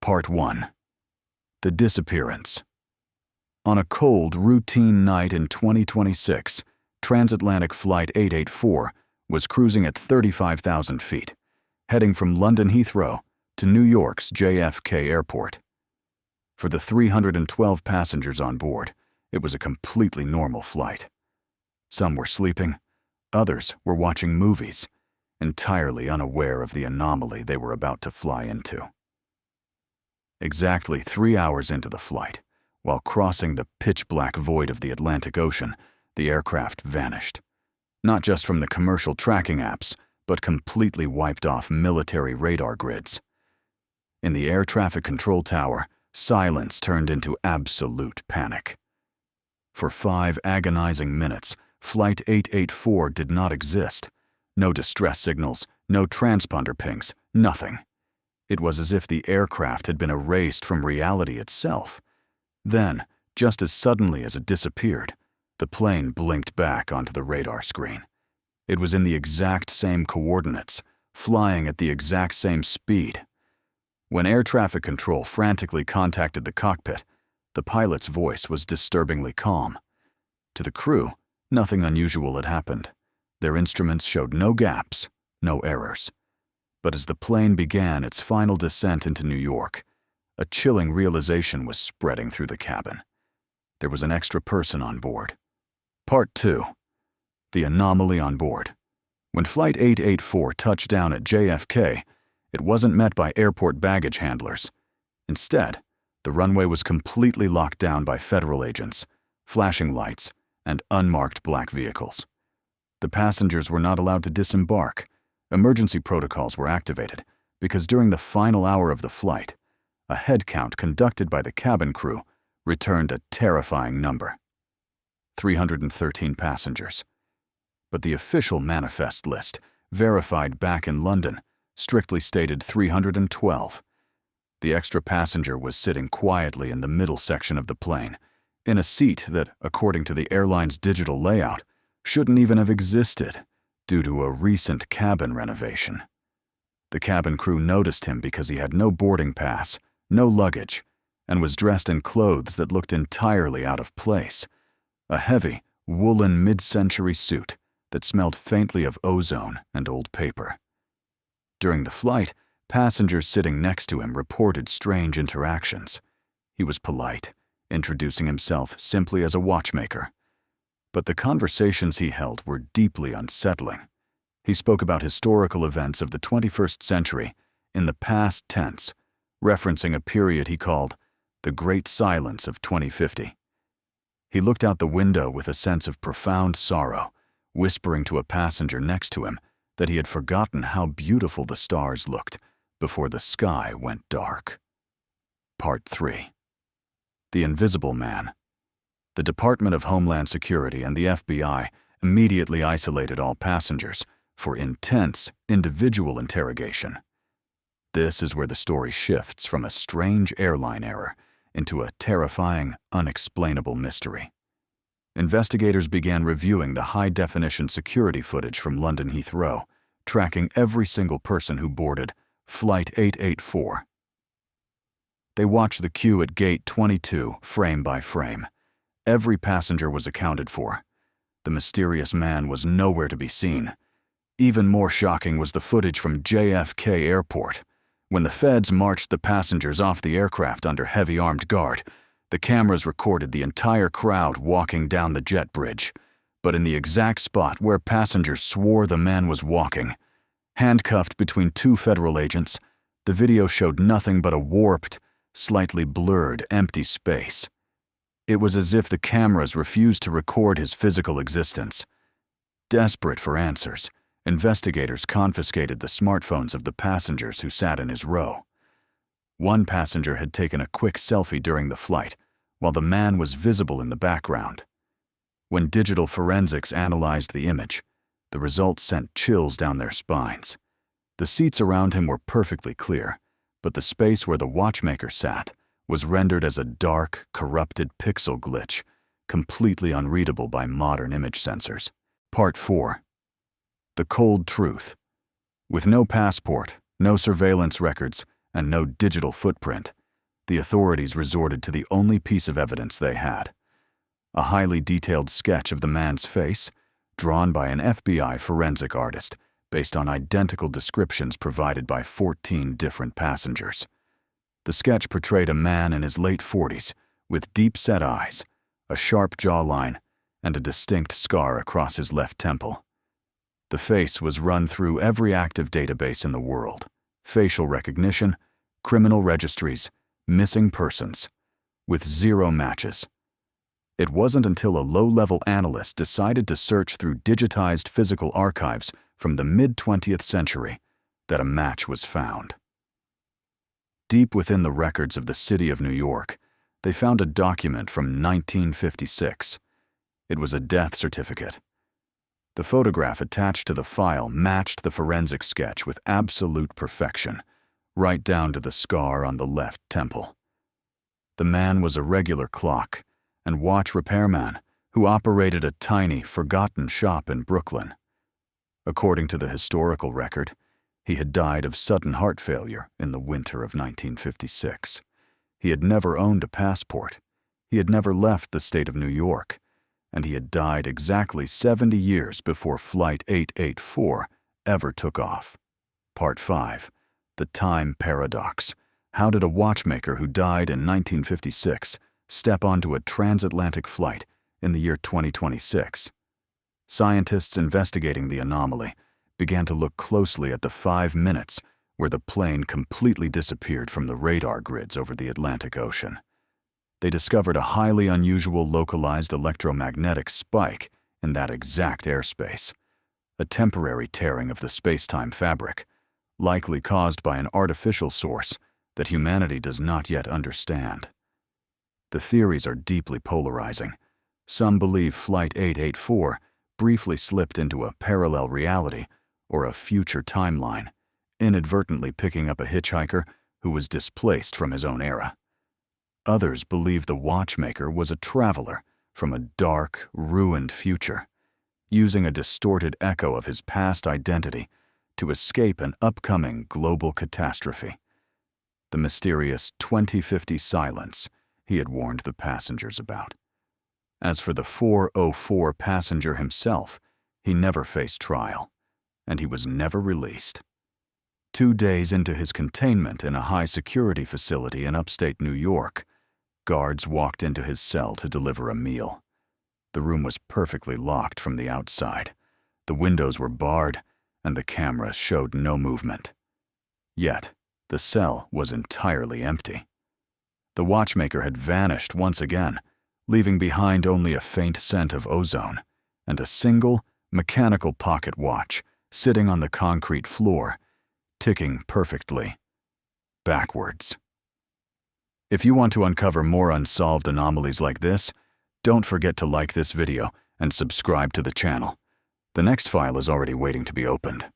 Part 1. The Disappearance. On a cold, routine night in 2026, transatlantic Flight 884 was cruising at 35,000 feet, heading from London Heathrow to New York's JFK Airport. For the 312 passengers on board, it was a completely normal flight. Some were sleeping, others were watching movies, entirely unaware of the anomaly they were about to fly into. Exactly 3 hours into the flight, while crossing the pitch-black void of the Atlantic Ocean, the aircraft vanished. Not just from the commercial tracking apps, but completely wiped off military radar grids. In the air traffic control tower, silence turned into absolute panic. For 5 agonizing minutes, Flight 884 did not exist. No distress signals, no transponder pings, nothing. It was as if the aircraft had been erased from reality itself. Then, just as suddenly as it disappeared, the plane blinked back onto the radar screen. It was in the exact same coordinates, flying at the exact same speed. When air traffic control frantically contacted the cockpit, the pilot's voice was disturbingly calm. To the crew, nothing unusual had happened. Their instruments showed no gaps, no errors. But as the plane began its final descent into New York, a chilling realization was spreading through the cabin. There was an extra person on board. Part 2. The anomaly on board. When Flight 884 touched down at JFK, it wasn't met by airport baggage handlers. Instead, the runway was completely locked down by federal agents, flashing lights, and unmarked black vehicles. The passengers were not allowed to disembark. Emergency protocols were activated because during the final hour of the flight, a head count conducted by the cabin crew returned a terrifying number: 313 passengers. But the official manifest list, verified back in London, strictly stated 312. The extra passenger was sitting quietly in the middle section of the plane, in a seat that, according to the airline's digital layout, shouldn't even have existed due to a recent cabin renovation. The cabin crew noticed him because he had no boarding pass, no luggage, and was dressed in clothes that looked entirely out of place. A heavy, woolen mid-century suit that smelled faintly of ozone and old paper. During the flight, passengers sitting next to him reported strange interactions. He was polite, introducing himself simply as a watchmaker. But the conversations he held were deeply unsettling. He spoke about historical events of the 21st century in the past tense, referencing a period he called the Great Silence of 2050. He looked out the window with a sense of profound sorrow, whispering to a passenger next to him that he had forgotten how beautiful the stars looked before the sky went dark. Part 3. The Invisible Man. The Department of Homeland Security and the FBI immediately isolated all passengers for intense, individual interrogation. This is where the story shifts from a strange airline error into a terrifying, unexplainable mystery. Investigators began reviewing the high-definition security footage from London Heathrow, tracking every single person who boarded Flight 884. They watched the queue at Gate 22, frame by frame. Every passenger was accounted for. The mysterious man was nowhere to be seen. Even more shocking was the footage from JFK Airport. When the feds marched the passengers off the aircraft under heavy armed guard, the cameras recorded the entire crowd walking down the jet bridge. But in the exact spot where passengers swore the man was walking, handcuffed between 2 federal agents, the video showed nothing but a warped, slightly blurred, empty space. It was as if the cameras refused to record his physical existence. Desperate for answers, investigators confiscated the smartphones of the passengers who sat in his row. One passenger had taken a quick selfie during the flight, while the man was visible in the background. When digital forensics analyzed the image, the results sent chills down their spines. The seats around him were perfectly clear, but the space where the watchmaker sat was rendered as a dark, corrupted pixel glitch, completely unreadable by modern image sensors. Part 4. The Cold Truth. With no passport, no surveillance records, and no digital footprint, the authorities resorted to the only piece of evidence they had: a highly detailed sketch of the man's face, drawn by an FBI forensic artist based on identical descriptions provided by 14 different passengers. The sketch portrayed a man in his late 40s with deep-set eyes, a sharp jawline, and a distinct scar across his left temple. The face was run through every active database in the world: facial recognition, criminal registries, missing persons, with zero matches. It wasn't until a low-level analyst decided to search through digitized physical archives from the mid-20th century that a match was found. Deep within the records of the city of New York, they found a document from 1956. It was a death certificate. The photograph attached to the file matched the forensic sketch with absolute perfection, right down to the scar on the left temple. The man was a regular clock and watch repairman who operated a tiny, forgotten shop in Brooklyn. According to the historical record, he had died of sudden heart failure in the winter of 1956. He had never owned a passport. He had never left the state of New York, and he had died exactly 70 years before Flight 884 ever took off. Part 5. The Time Paradox. How did a watchmaker who died in 1956 step onto a transatlantic flight in the year 2026? Scientists investigating the anomaly began to look closely at the 5 minutes where the plane completely disappeared from the radar grids over the Atlantic Ocean. They discovered a highly unusual localized electromagnetic spike in that exact airspace, a temporary tearing of the space-time fabric, likely caused by an artificial source that humanity does not yet understand. The theories are deeply polarizing. Some believe Flight 884 briefly slipped into a parallel reality or a future timeline, inadvertently picking up a hitchhiker who was displaced from his own era. Others believe the watchmaker was a traveler from a dark, ruined future, using a distorted echo of his past identity to escape an upcoming global catastrophe. The mysterious 2050 silence he had warned the passengers about. As for the 404 passenger himself, he never faced trial, and he was never released. 2 days into his containment in a high-security facility in upstate New York, guards walked into his cell to deliver a meal. The room was perfectly locked from the outside. The windows were barred, and the cameras showed no movement. Yet, the cell was entirely empty. The watchmaker had vanished once again, leaving behind only a faint scent of ozone and a single, mechanical pocket watch sitting on the concrete floor, ticking perfectly backwards. If you want to uncover more unsolved anomalies like this, don't forget to like this video and subscribe to the channel. The next file is already waiting to be opened.